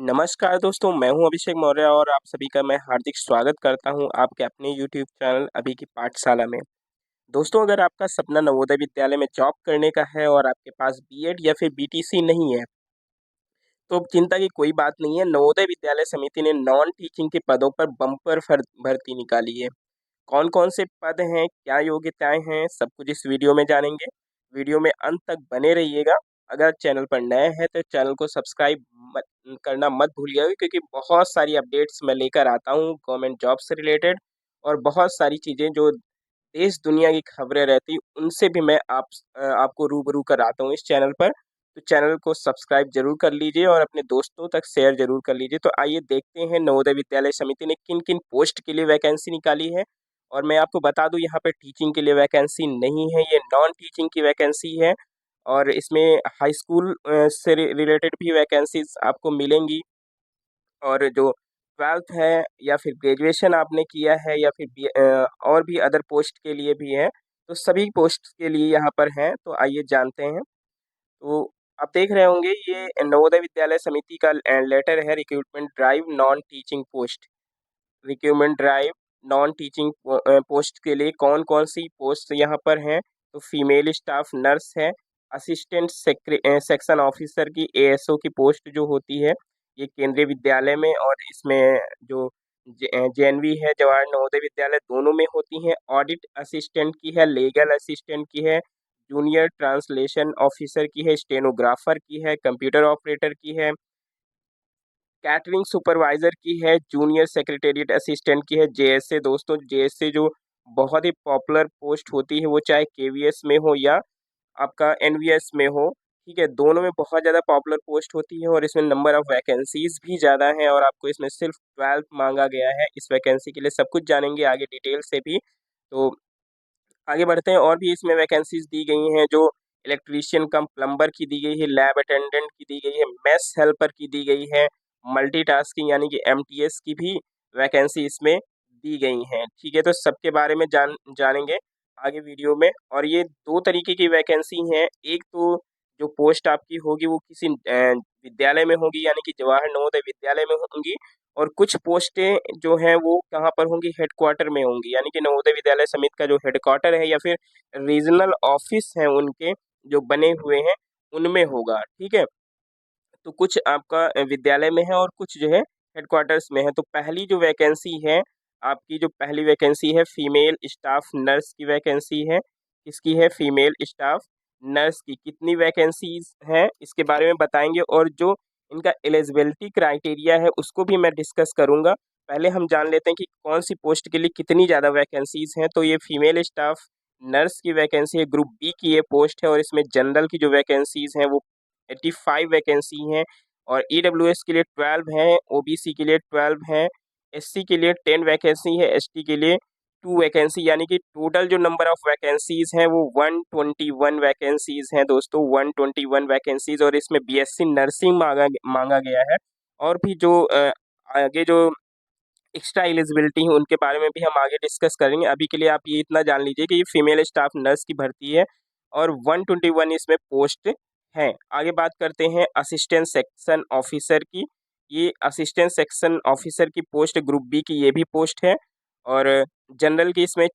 नमस्कार दोस्तों, मैं हूं अभिषेक मौर्य और आप सभी का मैं हार्दिक स्वागत करता हूं आपके अपने यूट्यूब चैनल अभी की पाठशाला में। दोस्तों, अगर आपका सपना नवोदय विद्यालय में जॉब करने का है और आपके पास बीएड या फिर बीटीसी नहीं है, तो अब चिंता की कोई बात नहीं है। नवोदय विद्यालय समिति ने नॉन टीचिंग के पदों पर बम्पर भर्ती निकाली है। कौन-कौन से पद हैं, क्या योग्यताएँ हैं, सब कुछ इस वीडियो में जानेंगे। वीडियो में अंत तक बने रहिएगा। अगर चैनल पर नए हैं तो चैनल को सब्सक्राइब मत करना मत भूलिएगा, क्योंकि बहुत सारी अपडेट्स मैं लेकर आता हूँ गवर्नमेंट जॉब से रिलेटेड, और बहुत सारी चीज़ें जो देश दुनिया की खबरें रहती उनसे भी मैं आपको रूबरू कराता हूँ इस चैनल पर। तो चैनल को सब्सक्राइब ज़रूर कर लीजिए और अपने दोस्तों तक शेयर ज़रूर कर लीजिए। तो आइए देखते हैं नवोदय विद्यालय समिति ने किन-किन पोस्ट के लिए वैकेंसी निकाली है। और मैं आपको बता दूँ, यहाँ पे टीचिंग के लिए वैकेंसी नहीं है, ये नॉन टीचिंग की वैकेंसी है। और इसमें हाई स्कूल से रिलेटेड भी वैकेंसीज़ आपको मिलेंगी। और जो 12th है या फिर ग्रेजुएशन आपने किया है या फिर और भी अदर पोस्ट के लिए भी है, तो सभी पोस्ट के लिए यहाँ पर हैं। तो आइए जानते हैं। तो आप देख रहे होंगे, ये नवोदय विद्यालय समिति का लेटर है, recruitment drive non teaching post. Recruitment drive non teaching post के लिए कौन-कौन सी पोस्ट यहाँ पर हैं, तो फीमेल स्टाफ नर्स है, असिस्टेंट सेक्शन ऑफिसर की एएसओ की पोस्ट जो होती है, ये केंद्रीय विद्यालय में और इसमें जो जेएनवी है, जवाहर नवोदय विद्यालय, दोनों में होती हैं। ऑडिट असिस्टेंट की है, लीगल असिस्टेंट की है, जूनियर ट्रांसलेशन ऑफिसर की है, स्टेनोग्राफर की है, कंप्यूटर ऑपरेटर की है, कैटरिंग सुपरवाइज़र की है, जूनियर सेक्रेटेरिएट असिस्टेंट की है, जेएसए। दोस्तों, जेएसए जो बहुत ही पॉपुलर पोस्ट होती है, वो चाहे केवीएस में हो या आपका एनवीएस में हो, ठीक है? दोनों में बहुत ज़्यादा पॉपुलर पोस्ट होती है और इसमें नंबर ऑफ वैकेंसीज़ भी ज़्यादा हैं और आपको इसमें सिर्फ 12th माँगा गया है इस वैकेंसी के लिए। सब कुछ जानेंगे आगे डिटेल से भी। तो आगे बढ़ते हैं, और भी इसमें वैकेंसीज़ दी गई हैं, जो इलेक्ट्रीशियन कम प्लम्बर की दी गई है, लैब अटेंडेंट की दी गई है, मेस हेल्पर की दी गई है, मल्टीटास्किंग यानी कि एमटीएस की भी वैकेंसी इसमें दी गई हैं। ठीक है, तो सबके बारे में जानेंगे आगे वीडियो में। और ये 2 तरीके की वैकेंसी हैं। एक तो जो पोस्ट आपकी होगी वो किसी विद्यालय में होगी, यानी कि जवाहर नवोदय विद्यालय में होंगी, और कुछ पोस्टें जो हैं वो कहाँ पर होंगी, हेडक्वार्टर में होंगी, यानी कि नवोदय विद्यालय समिति का जो हेडक्वार्टर है या फिर रीजनल ऑफिस हैं उनके जो बने हुए हैं, उनमें होगा। ठीक है, तो कुछ आपका विद्यालय में है और कुछ जो है हेडक्वार्टर्स में है। तो पहली जो वैकेंसी है, आपकी जो पहली वैकेंसी है, फीमेल स्टाफ नर्स की वैकेंसी है। किसकी है? फीमेल स्टाफ नर्स की। कितनी वैकेंसीज हैं इसके बारे में बताएंगे, और जो इनका एलिजिबिलिटी क्राइटेरिया है उसको भी मैं डिस्कस करूंगा। पहले हम जान लेते हैं कि कौन सी पोस्ट के लिए कितनी ज़्यादा वैकेंसीज हैं। तो ये फीमेल स्टाफ नर्स की वैकेंसी है, ग्रुप बी की ये पोस्ट है, और इसमें जनरल की जो वैकेंसीज हैं वो 85 वैकेंसी हैं, और ईडब्ल्यूएस के लिए 12 हैं, ओबीसी के लिए 12 हैं, एससी के लिए 10 वैकेंसी है, एसटी के लिए 2 वैकेंसी, यानी कि टोटल जो नंबर ऑफ वैकेंसीज हैं वो 121 वैकेंसीज हैं दोस्तों, 121 वैकेंसीज। और इसमें बीएससी नर्सिंग मांगा गया है। और भी जो आगे जो एक्स्ट्रा एलिजिबिलिटी है उनके बारे में भी हम आगे डिस्कस करेंगे। अभी के लिए आप ये इतना जान लीजिए कि ये फीमेल स्टाफ नर्स की भर्ती है और 121 इसमें पोस्ट हैं। आगे बात करते हैं असिस्टेंट सेक्शन ऑफिसर की। ये असिस्टेंट सेक्शन ऑफिसर की पोस्ट ग्रुप बी की ये भी पोस्ट है, और जनरल की इसमें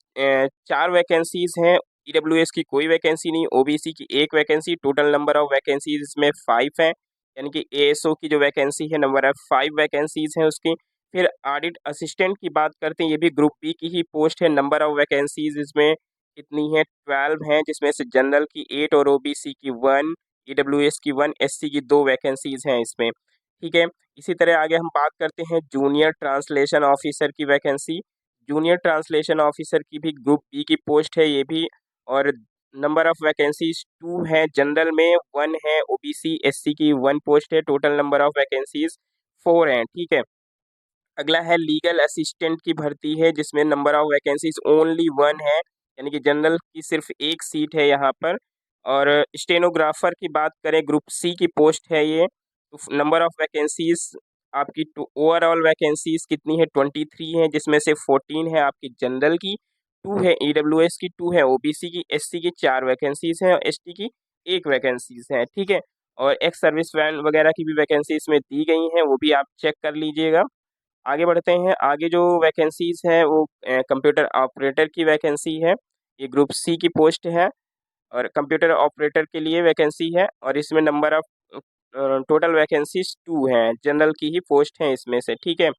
4 वैकेंसीज हैं, ईडब्ल्यूएस की कोई वैकेंसी नहीं, ओबीसी की 1 vacancy. Total number of vacancies इसमें 5 हैं, यानी कि एएसओ की जो वैकेंसी है नंबर ऑफ 5 वैकेंसीज हैं उसकी। फिर ऑडिट असिस्टेंट की बात करते हैं, ये भी ग्रुप बी की ही पोस्ट है। नंबर ऑफ वैकेंसीज इसमें कितनी है? 12 हैं, जिसमें से जनरल की 8 और ओबीसी की 1, ईडब्ल्यूएस की 1, एससी की 2 वैकेंसीज हैं इसमें। ठीक है, इसी तरह आगे हम बात करते हैं जूनियर ट्रांसलेशन ऑफिसर की वैकेंसी। जूनियर ट्रांसलेशन ऑफिसर की भी ग्रुप बी की पोस्ट है ये भी, और नंबर ऑफ वैकेंसीज 2 हैं, जनरल में 1 है, ओबीसी एससी की 1 पोस्ट है। टोटल नंबर ऑफ वैकेंसीज 4 हैं। ठीक है, अगला है लीगल असिस्टेंट की भर्ती है, जिसमें नंबर ऑफ वैकेंसीज ओनली 1 है, यानी कि जनरल की सिर्फ 1 सीट है यहाँ पर। और स्टेनोग्राफर की बात करें, ग्रुप सी की पोस्ट है ये। तो नंबर ऑफ वैकेंसीज आपकी ओवरऑल वैकेंसीज कितनी है? 23 है, जिसमें से 14 है आपकी जनरल की, 2 है ईडब्ल्यूएस की, 2 है ओबीसी की, एससी की 4 वैकेंसीज हैं और एसटी की 1 वैकेंसीज है। ठीक है, और एक्स सर्विस वैन वगैरह की भी वैकेंसी इसमें दी गई हैं, वो भी आप चेक कर लीजिएगा। आगे बढ़ते हैं। आगे जो वैकेंसीज है वो कंप्यूटर ऑपरेटर की वैकेंसी है। ये ग्रुप सी की पोस्ट है और कंप्यूटर ऑपरेटर के लिए वैकेंसी है, और इसमें नंबर ऑफ टोटल वैकेंसीज 2 हैं। जनरल की ही पोस्ट हैं इसमें से, ठीक है।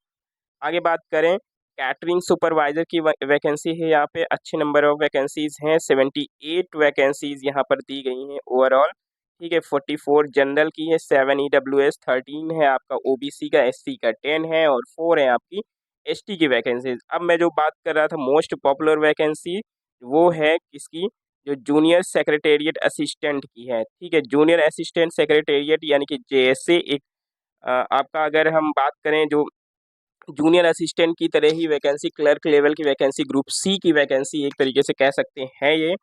आगे बात करें, कैटरिंग सुपरवाइजर की वैकेंसी है यहाँ पे। अच्छे नंबर ऑफ वैकेंसीज हैं, 78 वैकेंसीज यहाँ पर दी गई हैं ओवरऑल, ठीक है। 44 जनरल की है, 7 EWS, 13 है आपका ओबीसी का, एससी का 10 है, और 4 है आपकी एसटी की वैकेंसीज। अब मैं जो बात कर रहा था मोस्ट पॉपुलर वैकेंसी, वो है किसकी, जो जूनियर सेक्रेटेरिएट असिस्टेंट की है, ठीक है। जूनियर असिस्टेंट सेक्रेटेरिएट यानी कि जेएसए एक आपका, अगर हम बात करें जो जूनियर असिस्टेंट की तरह ही वैकेंसी, क्लर्क लेवल की वैकेंसी, ग्रुप सी की वैकेंसी एक तरीके से कह सकते हैं ये।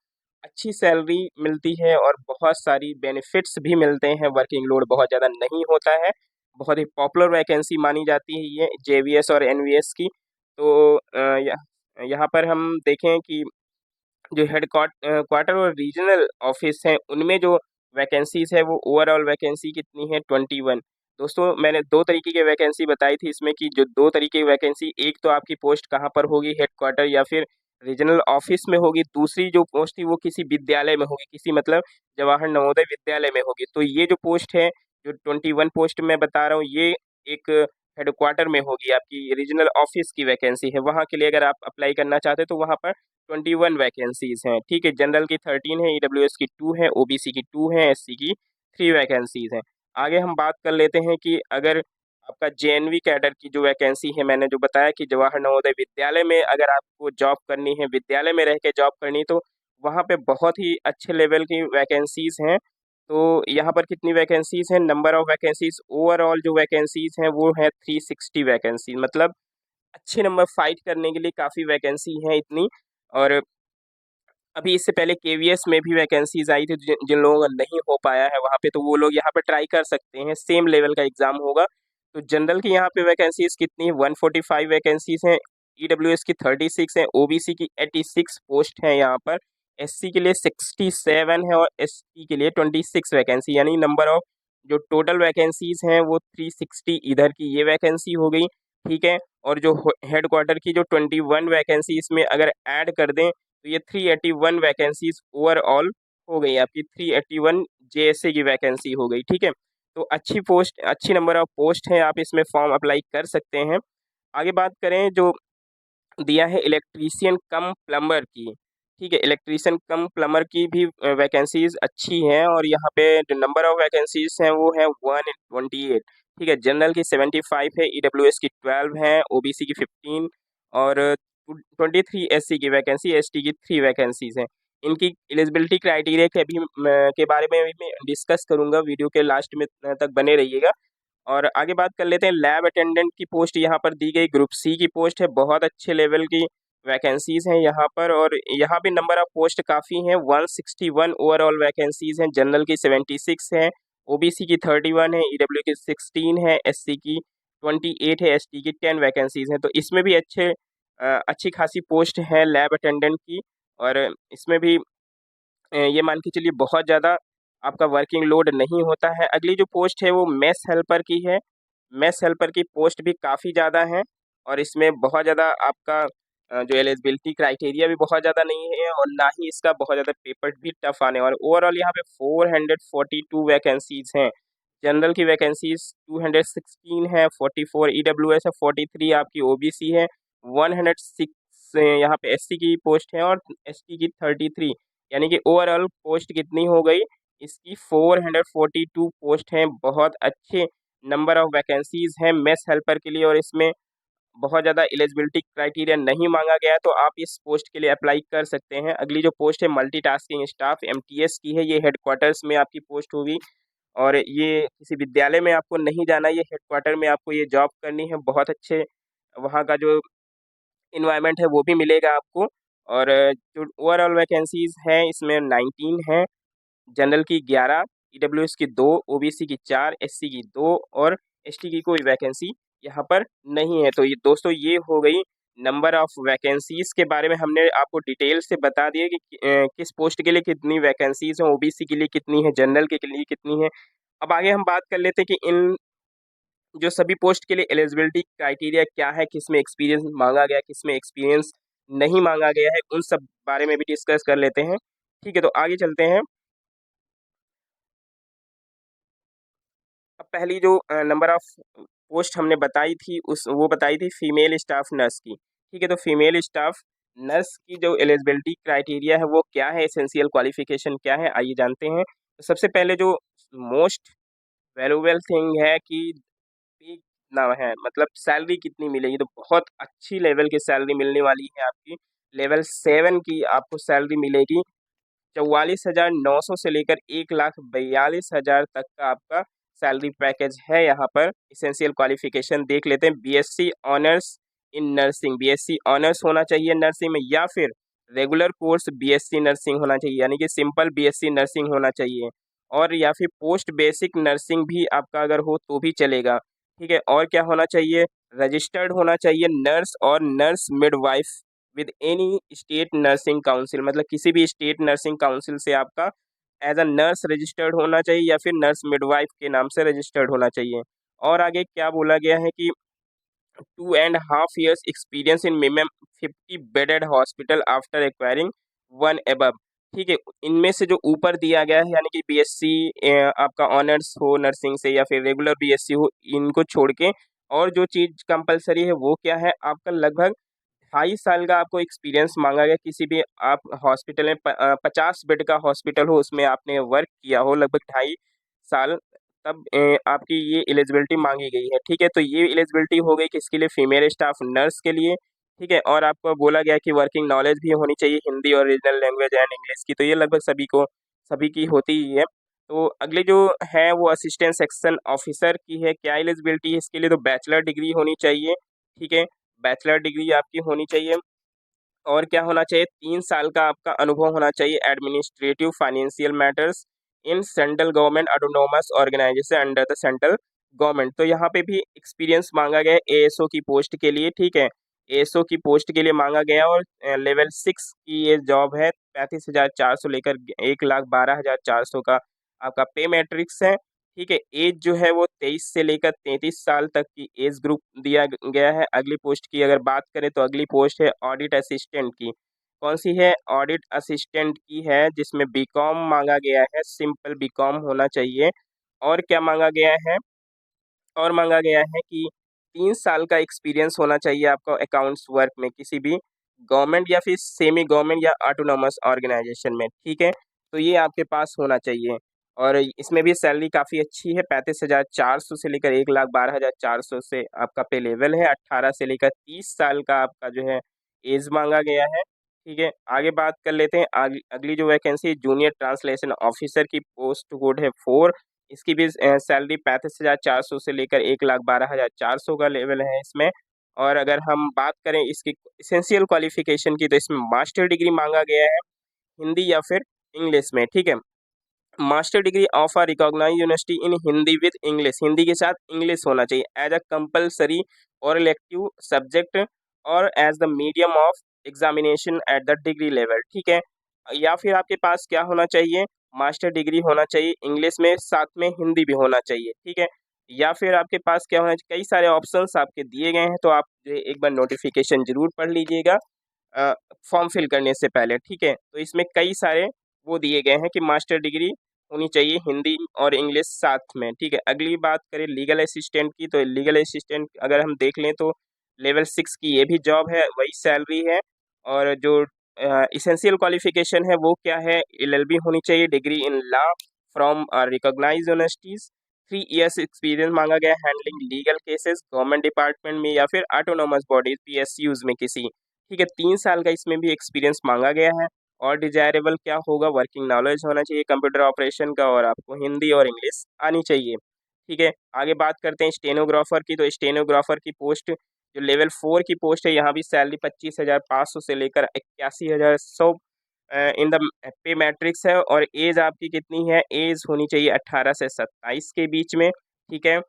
अच्छी सैलरी मिलती है और बहुत सारी बेनिफिट्स भी मिलते हैं, वर्किंग लोड बहुत ज़्यादा नहीं होता है। बहुत ही पॉपुलर वैकेंसी मानी जाती है ये जेवीएस और एनवीएस की। तो यहाँ पर हम देखें कि जो हेड क्वार्टर और रीजनल ऑफिस हैं उनमें जो वैकेंसीज है वो ओवरऑल वैकेंसी कितनी है, 21। दोस्तों मैंने दो तरीके की वैकेंसी बताई थी इसमें, कि जो दो तरीके की वैकेंसी, एक तो आपकी पोस्ट कहाँ पर होगी, हेड क्वार्टर या फिर रीजनल ऑफिस में होगी। दूसरी जो पोस्ट थी वो किसी विद्यालय में होगी, किसी मतलब जवाहर नवोदय विद्यालय में होगी। तो ये जो पोस्ट है, जो 21 पोस्ट मैं बता रहा हूँ, ये एक हेड क्वार्टर में होगी, आपकी रीजनल ऑफिस की वैकेंसी है। वहाँ के लिए अगर आप अप्लाई करना चाहते हैं तो वहाँ पर 21 वैकेंसीज हैं, ठीक है। जनरल की 13 है, ईडब्ल्यूएस की 2 है, ओबीसी की 2 है, एससी की 3 वैकेंसीज हैं। आगे हम बात कर लेते हैं कि अगर आपका जेएनवी कैडर की जो वैकेंसी है, मैंने जो बताया कि जवाहर नवोदय विद्यालय में अगर आपको जॉब करनी है, विद्यालय में रह के जॉब करनी, तो वहाँ पे बहुत ही अच्छे लेवल की वैकेंसीज हैं। तो यहाँ पर कितनी वैकेंसीज हैं, नंबर ऑफ वैकेंसीज ओवरऑल जो वैकेंसीज हैं वो है 360 वैकेंसी, मतलब अच्छे नंबर फाइट करने के लिए काफ़ी वैकेंसी है इतनी। और अभी इससे पहले केवीएस में भी वैकेंसीज आई थी, जिन जिन लोगों का नहीं हो पाया है वहाँ पे, तो वो लोग यहाँ पे ट्राई कर सकते हैं, सेम लेवल का एग्जाम होगा। तो जनरल की यहाँ पे वैकेंसीज कितनी है, 145 वैकेंसीज हैं, ईडब्ल्यूएस की 36 है, ओबीसी की 86 पोस्ट है यहाँ पर, एससी के लिए 67 है, और एसटी के लिए 26 वैकेंसी, यानी नंबर ऑफ जो टोटल वैकेंसीज हैं वो 360 इधर की ये वैकेंसी हो गई, ठीक है। और जो हेड क्वार्टर की जो 21 वैकेंसी इसमें अगर ऐड कर दें, तो ये 381 वैकेंसीज ओवरऑल हो गई, आपकी 381 जेएसए की वैकेंसी हो गई, ठीक है। तो अच्छी पोस्ट, अच्छी नंबर ऑफ पोस्ट हैं, आप इसमें फॉर्म अप्लाई कर सकते हैं। आगे बात करें, जो दिया है इलेक्ट्रीशियन कम प्लम्बर की, ठीक है। इलेक्ट्रीशियन कम प्लम्बर की भी वैकेंसीज अच्छी हैं, और यहाँ पे जो नंबर ऑफ वैकेंसीज हैं वो है 128, ठीक है। जनरल की 75 है, ईडब्ल्यूएस की 12 है, ओबीसी की 15, और 23 एससी की वैकेंसी, एसटी की 3 वैकेंसीज हैं। इनकी एलिजिबिलिटी क्राइटेरिया के अभी के बारे में भी मैं डिस्कस करूंगा, वीडियो के लास्ट में तक बने रहिएगा। और आगे बात कर लेते हैं, लैब अटेंडेंट की पोस्ट यहाँ पर दी गई, ग्रुप सी की पोस्ट है, बहुत अच्छे लेवल की वैकेंसीज हैं यहाँ पर, और यहाँ भी नंबर ऑफ पोस्ट काफ़ी हैं, 161 ओवरऑल वैकेंसीज हैं। जनरल की 76 है, ओबीसी की 31 है, ईडब्ल्यू की 16 है, एससी की 28 है, एसटी की 10 वैकेंसीज हैं। तो इसमें भी अच्छी खासी पोस्ट है लैब अटेंडेंट की, और इसमें भी ये मान के चलिए बहुत ज़्यादा आपका वर्किंग लोड नहीं होता है। अगली जो पोस्ट है वो मेस हेल्पर की है। मेस हेल्पर की पोस्ट भी काफ़ी ज़्यादा है, और इसमें बहुत ज़्यादा आपका जो एलिजिबिलिटी क्राइटेरिया भी बहुत ज़्यादा नहीं है, और ना ही इसका बहुत ज़्यादा पेपर भी टफ आने वाला। ओवरऑल यहाँ पे 442 वैकेंसीज हैं। जनरल की वैकेंसीज 216 है, 44 ईडब्ल्यूएस है, 43 आपकी ओबीसी है, 106 यहाँ पे एससी की पोस्ट है, और एसटी की 33, यानी कि ओवरऑल पोस्ट कितनी हो गई इसकी, 442 पोस्ट हैं। बहुत अच्छे नंबर ऑफ वैकेंसीज हैं मेस हेल्पर के लिए, और इसमें बहुत ज़्यादा एलिजिबिलिटी क्राइटेरिया नहीं मांगा गया है, तो आप इस पोस्ट के लिए अप्लाई कर सकते हैं। अगली जो पोस्ट है मल्टीटास्किंग स्टाफ एमटीएस की है, ये हेडक्वार्टर्स में आपकी पोस्ट होगी, और ये किसी विद्यालय में आपको नहीं जाना, ये हेडक्वार्टर में आपको ये जॉब करनी है। बहुत अच्छे वहाँ का जो इन्वायरमेंट है वो भी मिलेगा आपको। और जो ओवरऑल वैकेंसीज हैं इसमें 19 हैं, जनरल की 11, ईडब्ल्यूएस की 2, ओबीसी की 4, एससी की 2, और एसटी की कोई वैकेंसी यहाँ पर नहीं है। तो ये दोस्तों ये हो गई नंबर ऑफ वैकेंसीज के बारे में, हमने आपको डिटेल से बता दिया कि किस पोस्ट के लिए कितनी वैकेंसीज हैं, ओबीसी के लिए कितनी है, जनरल के लिए कितनी है। अब आगे हम बात कर लेते हैं कि इन जो सभी पोस्ट के लिए एलिजिबिलिटी क्राइटेरिया क्या है, किसमें एक्सपीरियंस मांगा गया है, किसमें एक्सपीरियंस नहीं मांगा गया है, उन सब बारे में भी डिस्कस कर लेते हैं। ठीक है, तो आगे चलते हैं। अब पहली जो नंबर ऑफ पोस्ट हमने बताई थी उस वो बताई थी फीमेल स्टाफ नर्स की। ठीक है, तो फीमेल स्टाफ नर्स की जो एलिजिबिलिटी क्राइटेरिया है वो क्या है, एसेंशियल क्वालिफिकेशन क्या है, आइए जानते हैं। तो सबसे पहले जो मोस्ट वैल्यूएबल थिंग है कि पे कितना है, मतलब सैलरी कितनी मिलेगी, तो बहुत अच्छी लेवल की सैलरी मिलने वाली है आपकी। लेवल 7 की आपको सैलरी मिलेगी। 44,900 से लेकर 1,42,000 तक का आपका सैलरी पैकेज है यहाँ पर। इसेंशियल क्वालिफिकेशन देख लेते हैं। BSc honours in nursing, BSc honours होना चाहिए नर्सिंग में, या फिर रेगुलर कोर्स बीएससी नर्सिंग होना चाहिए, यानी कि सिंपल बीएससी नर्सिंग होना चाहिए। और या फिर पोस्ट बेसिक नर्सिंग भी आपका अगर हो तो भी चलेगा। ठीक है, और क्या होना चाहिए, रजिस्टर्ड होना चाहिए नर्स और nurse midwife with any state nursing council, मतलब किसी भी स्टेट नर्सिंग काउंसिल से आपका एज अ नर्स रजिस्टर्ड होना चाहिए या फिर नर्स मिडवाइफ के नाम से रजिस्टर्ड होना चाहिए। और आगे क्या बोला गया है कि 2.5 years experience in minimum 50 bedded hospital after acquiring one above. ठीक है, इनमें से जो ऊपर दिया गया है, यानी कि बीएससी आपका ऑनर्स हो नर्सिंग से या फिर रेगुलर बीएससी हो, इनको छोड़ के और जो चीज़ कंपलसरी है वो क्या है, आपका लगभग 2.5 साल का आपको एक्सपीरियंस मांगा गया। किसी भी आप हॉस्पिटल में 50 बेड का हॉस्पिटल हो उसमें आपने वर्क किया हो लगभग 2.5 साल, तब आपकी ये एलिजिबिलिटी मांगी गई है। ठीक है, तो ये एलिजिबिलिटी हो गई किसके लिए, फीमेल स्टाफ नर्स के लिए। ठीक है, और आपको बोला गया कि वर्किंग नॉलेज भी होनी चाहिए हिंदी और रीजनल लैंग्वेज एंड इंग्लिश की, तो ये लगभग सभी की होती ही है। तो अगले जो है वो असिस्टेंट सेक्शन ऑफिसर की है। क्या एलिजिबिलिटी है इसके लिए, तो बैचलर डिग्री होनी चाहिए। ठीक है, बैचलर डिग्री आपकी होनी चाहिए। और क्या होना चाहिए, 3 साल का आपका अनुभव होना चाहिए administrative financial matters in central government autonomous organisation under the central government. तो यहाँ पे भी एक्सपीरियंस मांगा गया है एएसओ की पोस्ट के लिए। ठीक है, एएसओ की पोस्ट के लिए मांगा गया, और लेवल 6 की ये जॉब है। 35,400 लेकर 1,12,400 का आपका पे मैट्रिक्स है। ठीक है, एज जो है वो 23 से लेकर 33 साल तक की एज ग्रुप दिया गया है। अगली पोस्ट की अगर बात करें तो अगली पोस्ट है ऑडिट असिस्टेंट की। कौन सी है, ऑडिट असिस्टेंट की है, जिसमें बीकॉम मांगा गया है, सिंपल बीकॉम होना चाहिए। और क्या मांगा गया है, और मांगा गया है कि 3 साल का एक्सपीरियंस होना चाहिए आपको अकाउंट्स वर्क में किसी भी गवर्नमेंट या फिर सेमी गवर्नमेंट या ऑटोनोमस ऑर्गेनाइजेशन में। ठीक है, तो ये आपके पास होना चाहिए। और इसमें भी सैलरी काफ़ी अच्छी है, 35,400 से लेकर 1,12,400 से आपका पे लेवल है। 18 से लेकर 30 साल का आपका जो है एज मांगा गया है। ठीक है, आगे बात कर लेते हैं। अगली जो वैकेंसी जूनियर ट्रांसलेशन ऑफिसर की पोस्ट कोड है 4। इसकी भी सैलरी 35,400 से लेकर 1,12,400 का लेवल है इसमें। और अगर हम बात करें इसकी इसेंशियल क्वालिफिकेशन की, तो इसमें मास्टर डिग्री मांगा गया है हिंदी या फिर इंग्लिश में। ठीक है, master degree of a recognised university in Hindi with English, Hindi के साथ इंग्लिश होना चाहिए एज अ कंपलसरी और इलेक्टिव सब्जेक्ट और as the medium of examination at the degree level. ठीक है, या फिर आपके पास क्या होना चाहिए, मास्टर डिग्री होना चाहिए इंग्लिश में, साथ में हिंदी भी होना चाहिए। ठीक है, या फिर आपके पास क्या होना चाहिए, कई सारे ऑप्शंस आपके दिए गए हैं, तो आप जो है एक बार नोटिफिकेशन जरूर पढ़ लीजिएगा फॉर्म फिल करने से पहले। ठीक है, तो इसमें कई सारे वो दिए गए हैं कि मास्टर डिग्री होनी चाहिए हिंदी और इंग्लिश साथ में। ठीक है, अगली बात करें लीगल असिस्टेंट की, तो लीगल असिस्टेंट अगर हम देख लें तो लेवल 6 की ये भी जॉब है, वही सैलरी है। और जो इसेंशियल क्वालिफिकेशन है वो क्या है, एलएलबी होनी चाहिए, degree in law from recognised universities, 3 years experience मांगा गया handling legal cases government department में या फिर ऑटोनोमस बॉडीज पीएसयूज में किसी। ठीक है, 3 साल का इसमें भी एक्सपीरियंस मांगा गया है। और डिजायरेबल क्या होगा, वर्किंग नॉलेज होना चाहिए कंप्यूटर ऑपरेशन का, और आपको हिंदी और इंग्लिश आनी चाहिए। ठीक है, आगे बात करते हैं स्टेनोग्राफर की, तो स्टेनोग्राफर की पोस्ट जो लेवल 4 की पोस्ट है, यहाँ भी सैलरी 25,500 से लेकर 81,100 इन द पे मैट्रिक्स है। और एज आपकी कितनी है, एज होनी चाहिए 18 से 27 के बीच में। ठीक है,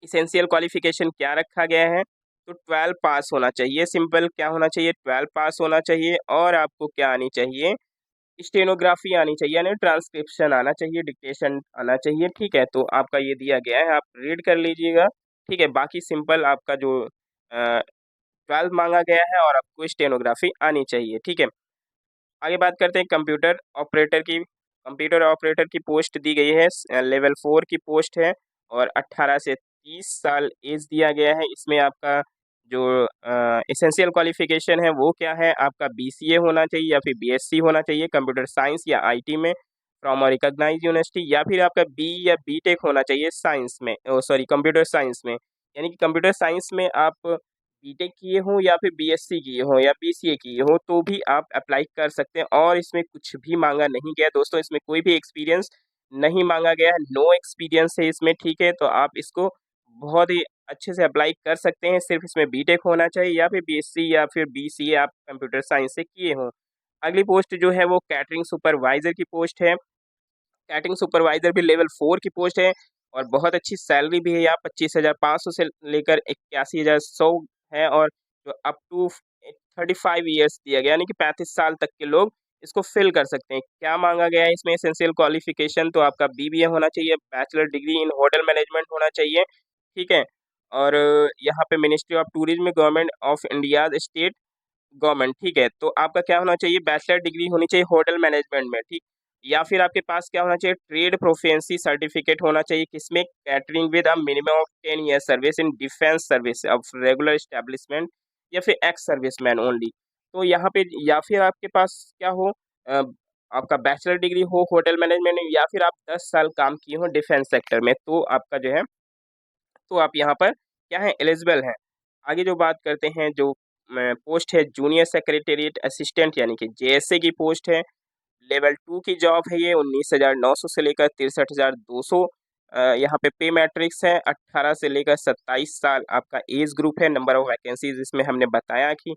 इसेंशियल क्वालिफिकेशन क्या रखा गया है, तो 12 पास होना चाहिए, सिंपल क्या होना चाहिए, 12 पास होना चाहिए। और आपको क्या आनी चाहिए, स्टेनोग्राफी आनी चाहिए यानी ट्रांसक्रिप्शन आना चाहिए, डिक्टेशन आना चाहिए, ठीक है? तो आपका ये दिया गया है, आप रीड कर लीजिएगा, ठीक है? बाकी सिंपल आपका जो 12 माँगा गया है और आपको स्टेनोग्राफी आनी चाहिए, ठीक है? आगे बात करते हैं कंप्यूटर ऑपरेटर की। कंप्यूटर ऑपरेटर की पोस्ट दी गई है लेवल 4 की पोस्ट है और 18 से 30 साल एज दिया गया है। इसमें आपका जो एसेंशियल क्वालिफ़िकेशन है वो क्या है? आपका बीसीए होना चाहिए या फिर बीएससी होना चाहिए कंप्यूटर साइंस या आईटी में फ्रॉम अ रिकॉग्नाइज्ड यूनिवर्सिटी, या फिर आपका बी या बीटेक होना चाहिए साइंस में, सॉरी कंप्यूटर साइंस में। यानी कि कंप्यूटर साइंस में आप बीटेक किए हों या फिर बीएससी किए हों या बीसीए किए हों तो भी आप अप्लाई कर सकते हैं और इसमें कुछ भी माँगा नहीं गया दोस्तों, इसमें कोई भी एक्सपीरियंस नहीं माँगा गया है, नो एक्सपीरियंस है इसमें, ठीक है? तो आप इसको बहुत ही अच्छे से अप्लाई कर सकते हैं, सिर्फ़ इसमें बीटेक होना चाहिए या फिर बीएससी या फिर बीसीए आप कंप्यूटर साइंस से किए हों। अगली पोस्ट जो है वो कैटरिंग सुपरवाइज़र की पोस्ट है। कैटरिंग सुपरवाइज़र भी लेवल 4 की पोस्ट है और बहुत अच्छी सैलरी भी है यहाँ 25,500 से लेकर 81,100 है और जो अप टू 35 इयर्स दिया गया यानी कि 35 साल तक के लोग इसको फ़िल कर सकते हैं। क्या माँगा गया है इसमें एसेंशियल क्वालिफ़िकेशन तो आपका बीबीए होना चाहिए, bachelor degree in hotel management होना चाहिए, ठीक है? और यहाँ पे ministry of tourism government of India's state government, ठीक है? तो आपका क्या होना चाहिए बैचलर डिग्री होनी चाहिए होटल मैनेजमेंट में, ठीक? या फिर आपके पास क्या होना चाहिए ट्रेड प्रोफिशिएंसी सर्टिफिकेट होना चाहिए किसमें catering with a minimum of 10 year service in defence service of regular establishment या फिर एक्स सर्विसमैन ओनली। तो यहाँ पे या फिर आपके पास क्या हो अ, आपका बैचलर डिग्री हो होटल मैनेजमेंट में या फिर आप 10 साल काम किए हो डिफेंस सेक्टर में तो आपका जो है तो आप यहाँ पर क्या है एलिजिबल हैं। आगे जो बात करते हैं जो पोस्ट है जूनियर सेक्रेटेरिएट असिस्टेंट यानी कि जेएसए की पोस्ट है। लेवल 2 की जॉब है ये 19,900 से लेकर 63,200 यहाँ पे पे मैट्रिक्स है 18 से लेकर 27 साल आपका एज ग्रुप है। नंबर ऑफ वैकेंसीज इसमें हमने बताया कि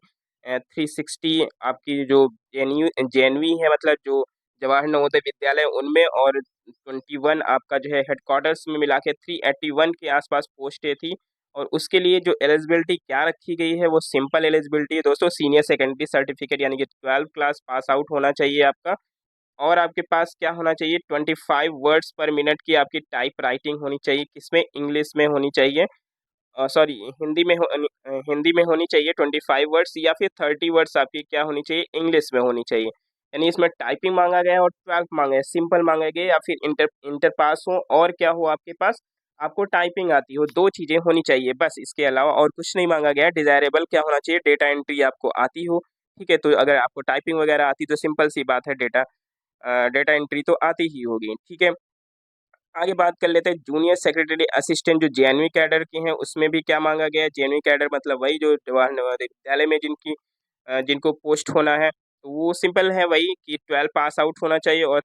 360 आपकी जो जेएनवी है मतलब जो जवाहर नवोदय विद्यालय उनमें और 21 आपका जो है हेडक्वार्टर्स में मिला के 381 के आसपास पोस्टें थी और उसके लिए जो एलिजिबिलिटी क्या रखी गई है वो सिंपल एलिजिबिलिटी है दोस्तों सीनियर सेकेंडरी सर्टिफिकेट यानी कि 12 क्लास पास आउट होना चाहिए आपका और आपके पास क्या होना चाहिए 25 वर्ड्स पर मिनट की आपकी टाइप राइटिंग होनी चाहिए किसमें इंग्लिश में होनी चाहिए सॉरी हिंदी में होनी चाहिए 25 वर्ड्स या फिर 30 वर्ड्स आपकी क्या होनी चाहिए इंग्लिश में होनी चाहिए यानी इसमें टाइपिंग मांगा गया है और 12 मांगा है सिंपल मांगा गया या फिर इंटर इंटर पास हो और क्या हो आपके पास आपको टाइपिंग आती हो दो चीज़ें होनी चाहिए बस इसके अलावा और कुछ नहीं मांगा गया है डिज़ायरेबल क्या होना चाहिए डेटा एंट्री आपको आती हो ठीक है तो अगर आपको टाइपिंग वगैरह आती तो सिंपल सी बात है डेटा एंट्री तो आती ही होगी ठीक है। आगे बात कर लेते हैं जूनियर सेक्रेटरी असिस्टेंट जो जेएनवी कैडर के हैं उसमें भी क्या मांगा गया है जेएनवी कैडर मतलब वही जो जवाहर नवोदय विद्यालय में जिनको पोस्ट होना है तो वो सिंपल है वही कि 12 पास आउट होना चाहिए और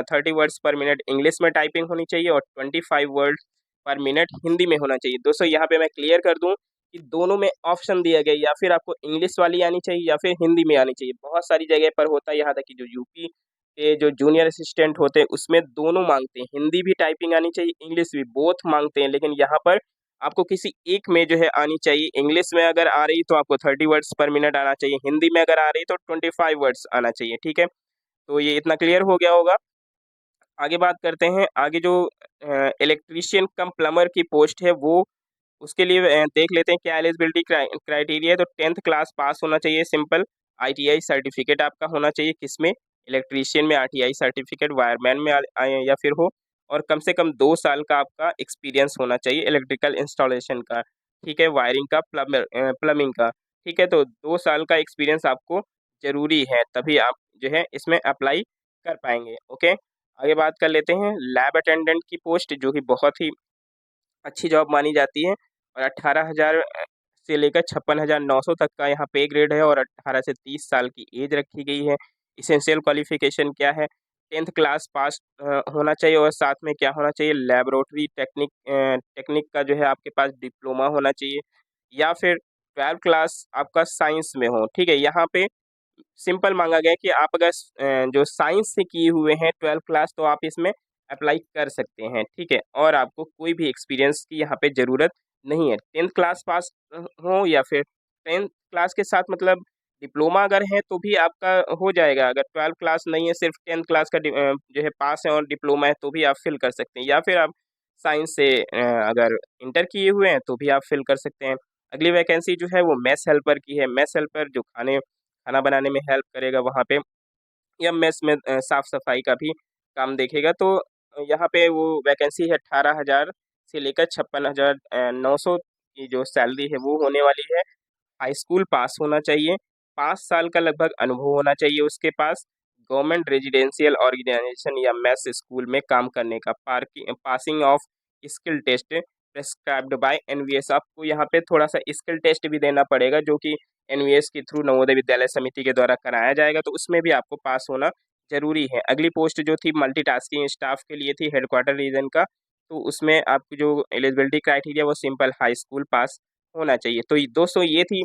30 वर्ड्स पर मिनट इंग्लिश में टाइपिंग होनी चाहिए और 25 वर्ड्स पर मिनट हिंदी में होना चाहिए। दोस्तों यहाँ पे मैं क्लियर कर दूं कि दोनों में ऑप्शन दिया गया या फिर आपको इंग्लिश वाली आनी चाहिए या फिर हिंदी में आनी चाहिए। बहुत सारी जगह पर होता है यहाँ तक कि जो यूपी के जो जूनियर असिस्टेंट होते हैं उसमें दोनों मांगते हैं हिंदी भी टाइपिंग आनी चाहिए इंग्लिश भी बोथ मांगते हैं लेकिन यहाँ पर आपको किसी एक में जो है आनी चाहिए इंग्लिश में अगर आ रही तो आपको 30 वर्ड्स पर मिनट आना चाहिए हिंदी में अगर आ रही तो 25 वर्ड्स आना चाहिए ठीक है। तो ये इतना क्लियर हो गया होगा। आगे बात करते हैं आगे जो इलेक्ट्रीशियन कम प्लम्बर की पोस्ट है वो उसके लिए देख लेते हैं क्या एलिजिबिलिटी क्राइटेरिया है तो 10th क्लास पास होना चाहिए सिंपल आईटीआई सर्टिफिकेट आपका होना चाहिए किसमें इलेक्ट्रीशियन में आईटीआई सर्टिफिकेट वायरमैन में या फिर हो और कम से कम 2 साल का आपका एक्सपीरियंस होना चाहिए इलेक्ट्रिकल इंस्टॉलेशन का ठीक है वायरिंग का प्लमिंग का ठीक है तो 2 साल का एक्सपीरियंस आपको ज़रूरी है तभी आप जो है इसमें अप्लाई कर पाएंगे ओके। आगे बात कर लेते हैं लैब अटेंडेंट की पोस्ट जो कि बहुत ही अच्छी जॉब मानी जाती है और 18,000 से लेकर 56,900 तक का यहाँ पे ग्रेड है और 18 से 30 साल की एज रखी गई है। एसेंशियल क्वालिफ़िकेशन क्या है 10th क्लास पास होना चाहिए और साथ में क्या होना चाहिए लैबोरेटरी टेक्निक का जो है आपके पास डिप्लोमा होना चाहिए या फिर 12 क्लास आपका साइंस में हो ठीक है। यहाँ पे सिंपल मांगा गया है कि आप अगर जो साइंस से किए हुए हैं 12 क्लास तो आप इसमें अप्लाई कर सकते हैं ठीक है और आपको कोई भी एक्सपीरियंस की यहाँ पे ज़रूरत नहीं है 10th क्लास पास हो या फिर 10th क्लास के साथ मतलब डिप्लोमा अगर है तो भी आपका हो जाएगा, अगर 12th क्लास नहीं है, सिर्फ 10th क्लास का जो है पास है और डिप्लोमा है तो भी आप फिल कर सकते हैं, या फिर आप साइंस से अगर इंटर किए हुए हैं तो भी आप फिल कर सकते हैं। अगली वैकेंसी जो है वो मेस हेल्पर की है। मेस हेल्पर जो खाना बनाने में हेल्प करेगा वहाँ पे, या मेस में साफ सफाई का भी काम देखेगा। तो यहाँ पे वो वैकेंसी है 18,000 से लेकर 56,900 की जो सैलरी है वो होने वाली है। हाई स्कूल पास होना चाहिए, 5 साल का लगभग अनुभव होना चाहिए उसके पास, गवर्नमेंट रेजिडेंशियल ऑर्गेनाइजेशन या मेस स्कूल में काम करने का, passing of skill test prescribed by NVS. आपको यहाँ पे थोड़ा सा स्किल टेस्ट भी देना पड़ेगा, जो कि एनवीएस के थ्रू नवोदय विद्यालय समिति के द्वारा कराया जाएगा, तो उसमें भी आपको पास होना जरूरी है। अगली पोस्ट जो थी मल्टीटास्किंग स्टाफ के लिए थी, हेडक्वार्टर रीजन का, तो उसमें आपकी जो एलिजिबिलिटी क्राइटेरिया वो सिंपल हाई स्कूल पास होना चाहिए। तो दोस्तों ये थी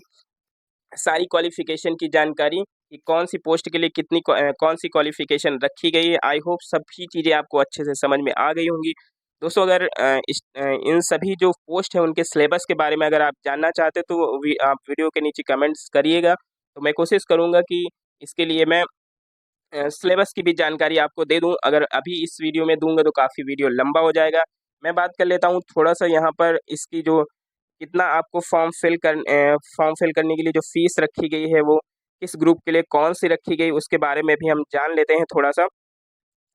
सारी क्वालिफिकेशन की जानकारी कि कौन सी पोस्ट के लिए कौन सी क्वालिफिकेशन रखी गई है। आई होप सभी चीज़ें आपको अच्छे से समझ में आ गई होंगी। दोस्तों अगर इन सभी जो पोस्ट है उनके सिलेबस के बारे में अगर आप जानना चाहते तो आप वीडियो के नीचे कमेंट्स करिएगा, तो मैं कोशिश करूँगा कि इसके लिए मैं सिलेबस की भी जानकारी आपको दे दूं। अगर अभी इस वीडियो में दूंगा तो काफ़ी वीडियो लंबा हो जाएगा। मैं बात कर लेता हूं थोड़ा सा यहाँ पर इसकी जो कितना आपको फॉर्म फिल करने के लिए जो फीस रखी गई है वो किस ग्रुप के लिए कौन सी रखी गई उसके बारे में भी हम जान लेते हैं थोड़ा सा।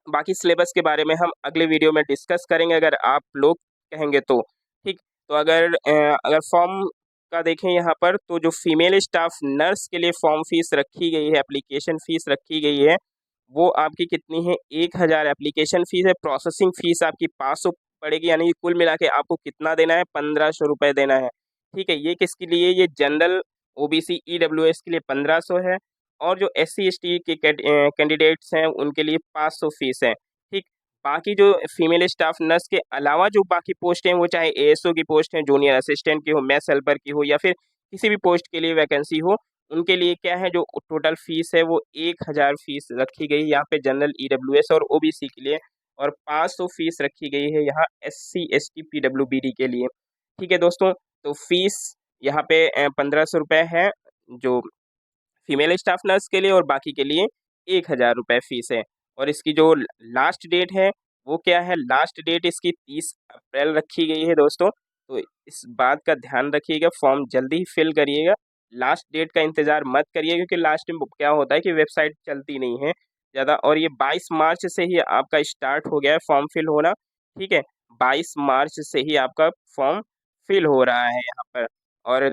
बाकी सिलेबस के बारे में हम अगले वीडियो में डिस्कस करेंगे अगर आप लोग कहेंगे तो। ठीक, तो अगर फॉर्म का देखें यहाँ पर, तो जो फीमेल स्टाफ नर्स के लिए फॉर्म फीस रखी गई है, एप्लीकेशन फीस रखी गई है, वो आपकी कितनी है, 1,000 एप्लीकेशन फीस है। प्रोसेसिंग फीस आपकी 500 पड़ेगी, यानी कि कुल मिला के आपको कितना देना है, 1,500 रुपये देना है। ठीक है, ये किसके लिए, ये जनरल ओबीसी ईडब्ल्यूएस के लिए 1,500 है, और जो एससी एसटी के कैंडिडेट्स हैं उनके लिए 500 फीस है। ठीक, बाकी जो फीमेल स्टाफ नर्स के अलावा जो बाकी पोस्ट हैं, वो चाहे एएसओ की पोस्ट है, जूनियर असिस्टेंट की हो, मैथ्स हेल्पर की हो, या फिर किसी भी पोस्ट के लिए वैकेंसी हो, उनके लिए क्या है, जो टोटल फीस है वो 1,000 फीस रखी गई है यहाँ पे जनरल ईडब्ल्यूएस और ओबीसी के लिए, और 500 फीस रखी गई है यहाँ एससी एसटी पीडब्ल्यूबीडी के लिए। ठीक है दोस्तों, तो फीस यहाँ पे 1,500 रुपये है जो फीमेल स्टाफ नर्स के लिए, और बाकी के लिए 1,000 रुपये फीस है। और इसकी जो लास्ट डेट है वो क्या है, लास्ट डेट इसकी 30 अप्रैल रखी गई है दोस्तों। तो इस बात का ध्यान रखिएगा, फॉर्म जल्दी ही फिल करिएगा, लास्ट डेट का इंतज़ार मत करिए, क्योंकि लास्ट में क्या होता है कि वेबसाइट चलती नहीं है ज़्यादा। और ये 22 मार्च से ही आपका स्टार्ट हो गया है फॉर्म फिल होना। ठीक है, 22 मार्च से ही आपका फॉर्म फिल हो रहा है यहाँ पर। और